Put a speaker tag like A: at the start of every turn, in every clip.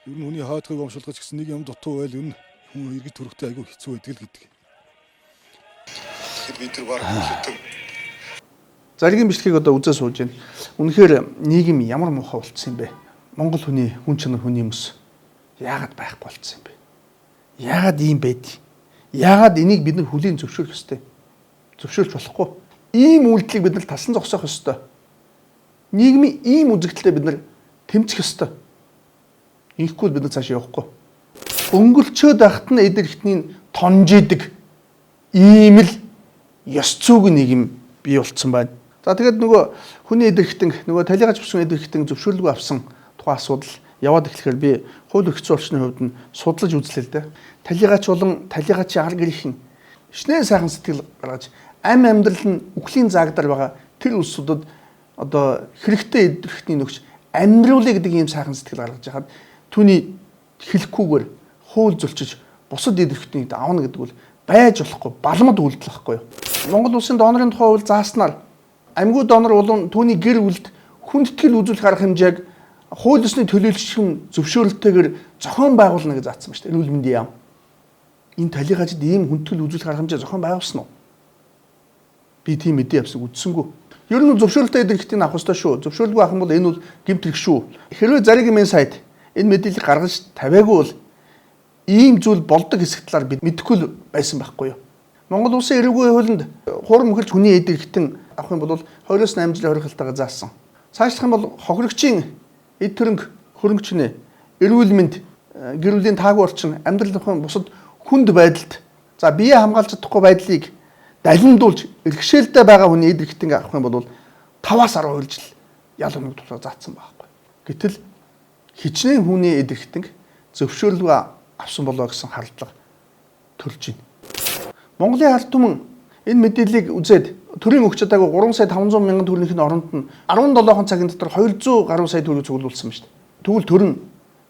A: Ер нь хүний хаадхыг омшилгож гэсэн нэг юм дутуу байл ер нь хүн иргэд төрөхтэй айгүй хэцүү байдаг л гэдэг. Бид тэр баг хэлдэг.
B: Заргийн бичлэгийг одоо үзээ сууж байна. Үнэхээр нийгэм ямар муухай болцсон юм бэ? Монгол хүний хүн чанар хүний юмс яагаад байхгүй болцсон юм бэ? Яагаад ийм байд? Яагаад энийг бид нар хүлээн зөвшөөрөх ёстой? Зөвшөөрч болохгүй. Ийм үйлдэлийг бид нар тасан зогсоох ёстой. Нийгмийн ийм үзэгдэлтэй бид нар тэмцэх ёстой. Инхгүй бид нар цааш явахгүй. Өнгөрчөөд байхад нь эдэр ихтний тонжидэг ийм л ёс зүйн нийгэм бий болцсон байна. За тэгээд нөгөө хүний эдэрхтэн нөгөө талигач бусгын эдэрхтэн зөвшөөрлгүй авсан тухайн асуудал яваад эхлэхээр би хууль эрх зүйн орчны хувьд нь судлаж үзлээ л дээ. Талигач болон талигаачийн ар гэрийн шинэ сайхан сэтгэл гаргаж ам амьдрал нь үхлийн заагдар байгаа тэр улсуудад одоо хэрэгтэй эдэрхтний нөгч амьдруулъя гэдэг ийм сайхан сэтгэл гаргаж хахад түүний хэлэхгүйгээр хууль зөрчиж бусад эдэрхтнийг авна гэдэг бол байж болохгүй балмад үйлдэл байхгүй юу. Монгол улсын донорын тухай хууль зааснаар амьгүй донор болон түүний гэр бүлд хүндэтгэл үзүүлэх арга хэмжээг хууль ёсны төлөөлөгчийн зөвшөөрөлтөөр зохион байгуулна гэж заасан ба шүү дээ. Эрүүл мэндийн яам. Энэ талигаачд ийм хүндэтгэл үзүүлэх арга хэмжээ зохион байгуулсан уу? Би тийм мэдээ авсаг үздсэнгүй. Ер нь зөвшөөрөлтөй эдэрхтийг авах ёстой шүү. Зөвшөөрөлгүй авах юм бол энэ бол гэмт хэрэг шүү. Хэрвээ заргийн мен сайд энэ мэдээллийг гаргаж тавиагүй бол ийм зүйл болдог хэсэг талаар бид мэдэхгүй байсан байхгүй юу? Монгол улсын эрүүгийн хуулинд хурам мөхөрч хүний эдэрхтэн авах юм бол 28 жилийн хоригдлтойгоо заасан. Цаашлах юм бол хохирогчийн эд төрөнг хөрөнгөч нэ эрүүл мэнд гэр бүлийн таагүй орчин амьдралын бусад хүнд байдалд за бие хамгаалж чадахгүй байдлыг далиндуулж эрхшээлтэй байгаа хүний эдэрхтэн авах юм бол 5-аас 10% жил ял өнөг тулаа заасан байхгүй. Гэтэл хичнээн хүний эдэрхтэн зөвшөөрлгүй авсан болоо гэсэн хардлага төрж байна. Монголын ард түмэн энэ мэдээллийг үзээд төрийн өгч чадаагүй 3 сая 500 мянган төгрөгийн оронд нь 17 цагийн дотор 200 гаруй сая төгрөг цуглуулсан байна шүү дээ. Тэгвэл төр нь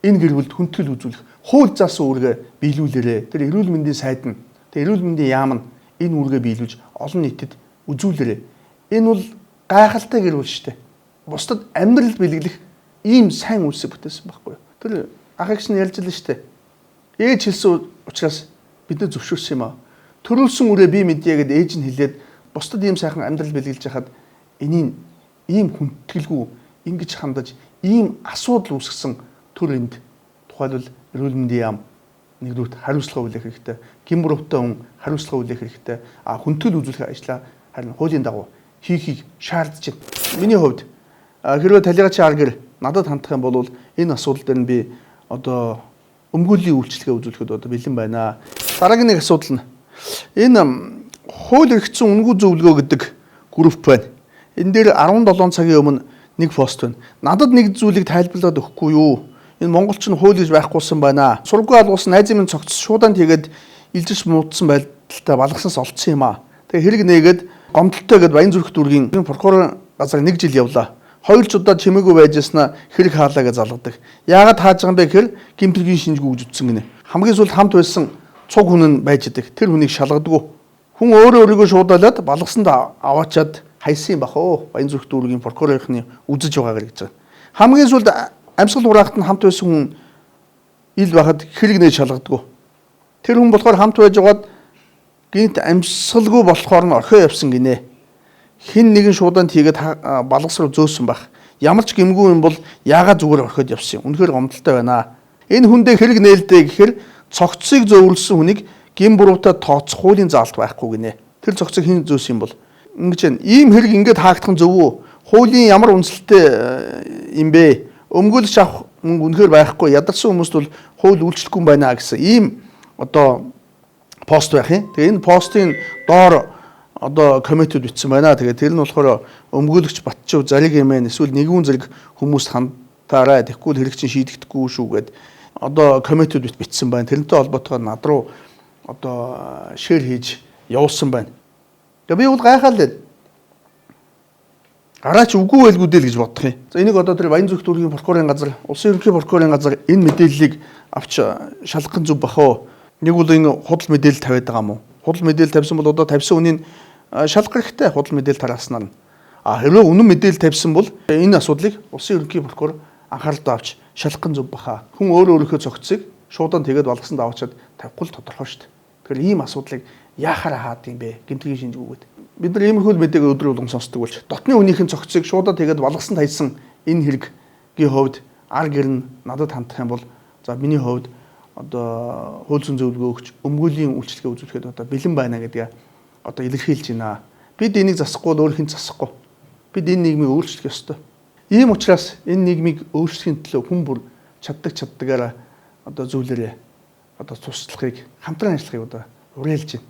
B: энэ гэр бүлд хүндэтгэл үзүүлэх хууль заасан үүргээ биелүүлээрэ. Тэр эрүүл мэндийн сайд нь, тэр эрүүл мэндийн яам нь энэ үүргээ биелүүлж олон нийтэд үзүүлээрэ. Энэ бол гайхалтай гэр бүл шүү дээ. Бусдад амьдрал бэлгэлэх ийм сайн үйлсийг бүтээсэн байхгүй юу? Тэр ах эгч нь ярьж л шүү дээ. Ээж хэлсэн учраас бид нар зөвшөөрсөн юм аа. Төрүүлсэн үрээ би мэдье гэдээ ээж нь хэлээд бусдад ийм сайхан амьдрал бэлгэлж хахад энийг ийм хүндэтгэлгүй ингэж хандаж ийм асуудал үүсгэсэн төр энд тухайлбал эрүүл мэндийн яам нэгдүгээр хариуцлага хүлээх хэрэгтэй. Гин буруутай хүн хариуцлага хүлээх хэрэгтэй. Хүндэтгэл үзүүлэх ажлаа харин хуулийн дагуу хийхийг шаардж байна. Миний хувьд хэрвээ талигаачийн ар гэр надад хандах юм бол энэ асуудал дээр нь би одоо өмгөөлийн үйлчлэгээ үзүүлэхэд одоо бэлэн байна. Дараагийн нэг асуудал нь энэ хууль эрх зүйн үнгүй зөвлөгөө гэдэг групп байна. Энэ дээр 17 цагийн өмнө нэг пост байна. Надад нэг зүйлийг тайлбарлаад өгөхгүй юу? Энэ монголч нь хууль гэж байхгүйсэн байна. Сургууль алгуулсан найзын минь цогц шуудан тэгээд илжиж муудсан байдалтай балгасаас олцсон юм аа. Тэгээ хэрэг нээгээд гомдолтой гээд Баян зүрх дүүргийн прокурор газар 1 жил явлаа. 2 ч удаа чимээгүй байж яснаа хэрэг хаалаа гэж залгадаг. Яагаад хааж байгаа юм бэ гэхээр гэмтэргийн шинжгүй гэж үтсэн гинэ. Хамгийн сүүлд хамт байсан цуг хүн нь байж идэг. Тэр хүнийг шалгадаггүй. Хүн өөрийгөө шуудаалаад балгасанд аваачаад хайсан юм бахоо. Баян зүрх дүүргийн прокурорын үзэж байгаагаар гэж байгаа. Хамгийн сүүлд амьсгал ураагт нь хамт байсан хүн ил байхад хэрэг нээж шалгадаггүй. Тэр хүн болохоор хамт байж байгаад гинт амьсгалгүй болохоор нь орхио явсан гинэ. Хин нэгэн шууданд хийгээд балгас руу зөөсөн байх. Ямар ч гэмгүй юм бол яагаад зүгээр орхиод явсан юм. Үнэхээр гомдолтой байна. Энэ хүндээ хэрэг нээлттэй гэхээр цогцыг зөөвөрлсөн хүнийг гин буруутай тооцох хуулийн заалт байхгүй гинэ. Тэр цогцыг хэн зөөсөн юм бол ингэж байна. Ийм хэрэг ингээд хаагдах нь зөв үү? Хуулийн ямар үнэлэлтэй юм бэ? Өмгөөлж авах мөнгө үнэхээр байхгүй. Ядарсан хүмүүст бол хууль үйлчлэхгүй байна гэсэн ийм одоо пост байх юм. Тэгээ энэ постын доор одоо комментүүд бичсэн байна. Тэгээ тэр нь болохоор өмгөөлөгч Батчив зариг юмэн эсвэл нэгэн зэрэг хүмүүс хантаарай. Тэгэхгүй л хэрэг чинь шийдэгдэхгүй шүү гэд одоо комментүүд бичсэн байна. Тэрнтэй холбоотойгоор над руу одоо шеэр хийж явуулсан байна. Тэгээ би бол гайхалтай. Гараач үгүй байлгүй дээ гэж бодох юм. За энийг одоо тэр Баян зүрх дүүргийн прокурорын газар, улсын ерөнхий прокурорын газар энэ мэдээллийг авч шалгах зүг бахаа. Нэг бол энэ худал мэдээлэл тавиад байгаа юм уу? Худал мэдээлэл тавьсан бол одоо тавьсан үнийн шалгах хэрэгтэй худал мэдээлэл тарааснаар нь. Хэрвээ үнэн мэдээлэл тавьсан бол энэ асуудлыг улсын ерөнхий прокурор анхааралтай авч шалгах зөв баха. Хүн өөрийнхөө цогцыг шуудан тэгээд болгосон даваачаад тавихгүй л тодорхой шүү дээ. Тэгэхээр ийм асуудлыг яахаараа хаад юм бэ? Гэмтгийн шинжгүүгээд. Бид нар иймэрхүү мэдээг өдөр болгон сонсдог болж дотны үнийхэн цогцыг шуудаа тэгээд болгосон тайсан энэ хэрэггийн хувьд ар гэр нь надад хандах юм бол за миний хувьд одоо хууль зүйн зөвлөгөө өгч өмгөөлийн үйлчлэгээ үзүүлэхэд одоо бэлэн байна гэдгээ одоо илэрхийлж байна. Бид энийг засахгүй бол өөр хэн засахгүй. Бид энэ нийгмийг өөрчлөх ёстой. Ийм учраас энэ нийгмийг өөрчлөхийн төлөө хүн бүр чаддагаараа одоо зүйлээрээ одоо туслахыг хамтран ажиллахыг одоо уриалж байна.